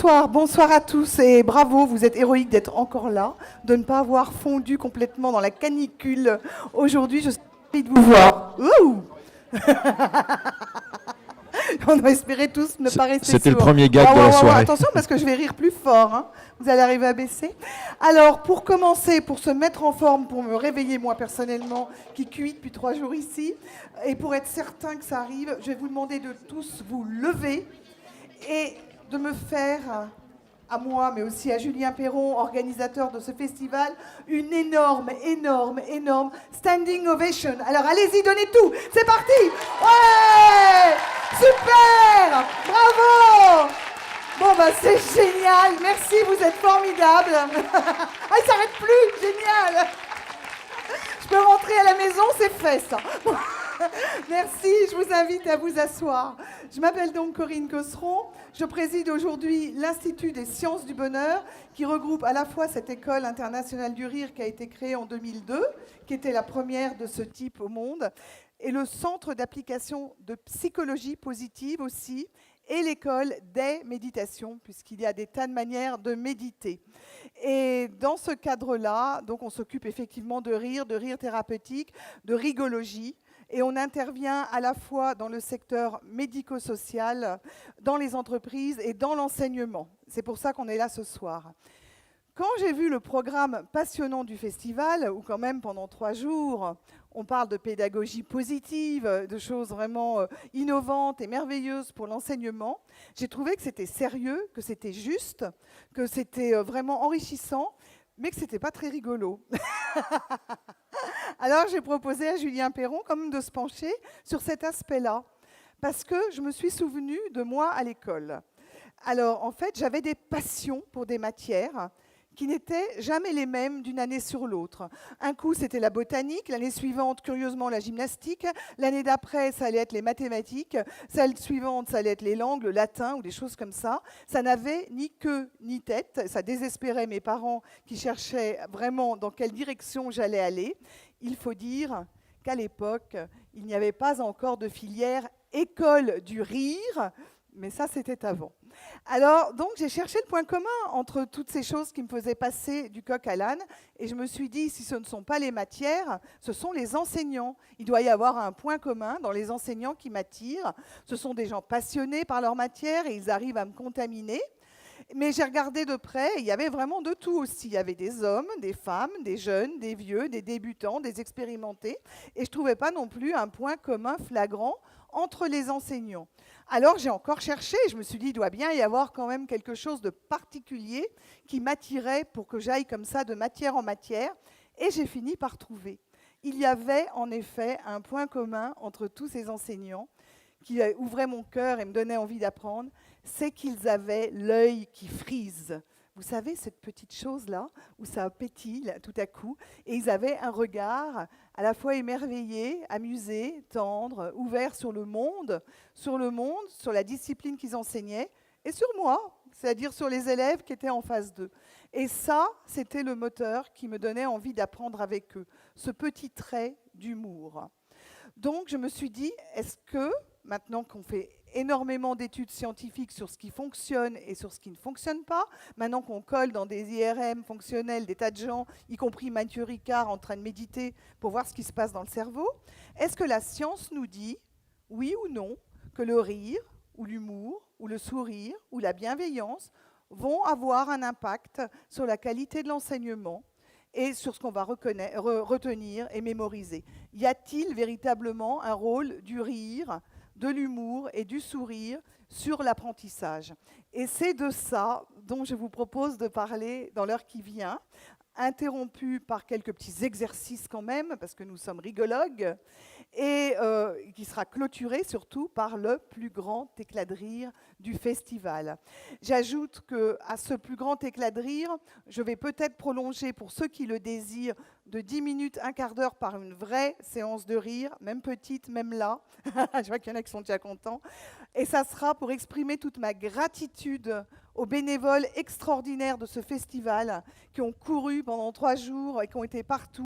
bonsoir à tous et bravo, vous êtes héroïques d'être encore là, de ne pas avoir fondu complètement dans la canicule. Aujourd'hui, je suis ravie de vous voir. Ouh. On a espéré tous ne pas rester C'était le sourds. premier gag de la soirée. Attention parce que je vais rire plus fort, hein. Vous allez arriver à baisser. Alors, pour commencer, pour se mettre en forme, pour me réveiller moi personnellement, qui cuit depuis 3 jours ici, et pour être certain que ça arrive, je vais vous demander de tous vous lever et de me faire, à moi, mais aussi à Julien Perron, organisateur de ce festival, une énorme standing ovation. Alors allez-y, donnez tout. C'est parti. Ouais. Super. Bravo. Bon, bah c'est génial. Merci, vous êtes formidables. Ah, il s'arrête plus. Génial. Je peux rentrer à la maison, c'est fait ça. Merci, je vous invite à vous asseoir. Je m'appelle donc Corinne Cosseron. Je préside aujourd'hui l'Institut des sciences du bonheur qui regroupe à la fois cette école internationale du rire qui a été créée en 2002, qui était la première de ce type au monde, et le Centre d'application de psychologie positive aussi, et l'école des méditations, puisqu'il y a des tas de manières de méditer. Et dans ce cadre-là, donc on s'occupe effectivement de rire thérapeutique, de rigologie, et on intervient à la fois dans le secteur médico-social, dans les entreprises et dans l'enseignement. C'est pour ça qu'on est là ce soir. Quand j'ai vu le programme passionnant du festival, où quand même pendant 3 jours, on parle de pédagogie positive, de choses vraiment innovantes et merveilleuses pour l'enseignement, j'ai trouvé que c'était sérieux, que c'était juste, que c'était vraiment enrichissant, mais que ce n'était pas très rigolo. Alors j'ai proposé à Julien Perron quand même de se pencher sur cet aspect-là, parce que je me suis souvenue de moi à l'école. Alors en fait, j'avais des passions pour des matières qui n'étaient jamais les mêmes d'une année sur l'autre. Un coup, c'était la botanique, l'année suivante, curieusement, la gymnastique, l'année d'après, ça allait être les mathématiques, celle suivante, ça allait être les langues, le latin ou des choses comme ça. Ça n'avait ni queue ni tête, ça désespérait mes parents qui cherchaient vraiment dans quelle direction j'allais aller. Il faut dire qu'à l'époque, il n'y avait pas encore de filière école du rire, mais ça, c'était avant. Alors, donc, j'ai cherché le point commun entre toutes ces choses qui me faisaient passer du coq à l'âne, et je me suis dit, si ce ne sont pas les matières, ce sont les enseignants. Il doit y avoir un point commun dans les enseignants qui m'attirent. Ce sont des gens passionnés par leur matière, et ils arrivent à me contaminer. Mais j'ai regardé de près, il y avait vraiment de tout aussi. Il y avait des hommes, des femmes, des jeunes, des vieux, des débutants, des expérimentés, et je ne trouvais pas non plus un point commun flagrant entre les enseignants. Alors j'ai encore cherché, je me suis dit, il doit bien y avoir quand même quelque chose de particulier qui m'attirait pour que j'aille comme ça de matière en matière, et j'ai fini par trouver. Il y avait en effet un point commun entre tous ces enseignants qui ouvraient mon cœur et me donnaient envie d'apprendre, c'est qu'ils avaient l'œil qui frise. Vous savez, cette petite chose-là, où ça pétille tout à coup, et ils avaient un regard à la fois émerveillé, amusé, tendre, ouvert sur le monde, sur la discipline qu'ils enseignaient, et sur moi, c'est-à-dire sur les élèves qui étaient en face d'eux. Et ça, c'était le moteur qui me donnait envie d'apprendre avec eux, ce petit trait d'humour. Donc, je me suis dit, est-ce que, maintenant qu'on fait énormément d'études scientifiques sur ce qui fonctionne et sur ce qui ne fonctionne pas, maintenant qu'on colle dans des IRM fonctionnels des tas de gens, y compris Mathieu Ricard en train de méditer pour voir ce qui se passe dans le cerveau, est-ce que la science nous dit, oui ou non, que le rire, ou l'humour, ou le sourire, ou la bienveillance vont avoir un impact sur la qualité de l'enseignement et sur ce qu'on va retenir et mémoriser? Y a-t-il véritablement un rôle du rire, de l'humour et du sourire sur l'apprentissage? Et c'est de ça dont je vous propose de parler dans l'heure qui vient, interrompu par quelques petits exercices quand même, parce que nous sommes rigologues, et qui sera clôturé surtout par le plus grand éclat de rire du festival. J'ajoute qu'à ce plus grand éclat de rire, je vais peut-être prolonger, pour ceux qui le désirent, de 10 minutes, un quart d'heure par une vraie séance de rire, même petite, même là. Je vois qu'il y en a qui sont déjà contents. Et ça sera pour exprimer toute ma gratitude aux bénévoles extraordinaires de ce festival qui ont couru pendant 3 jours et qui ont été partout.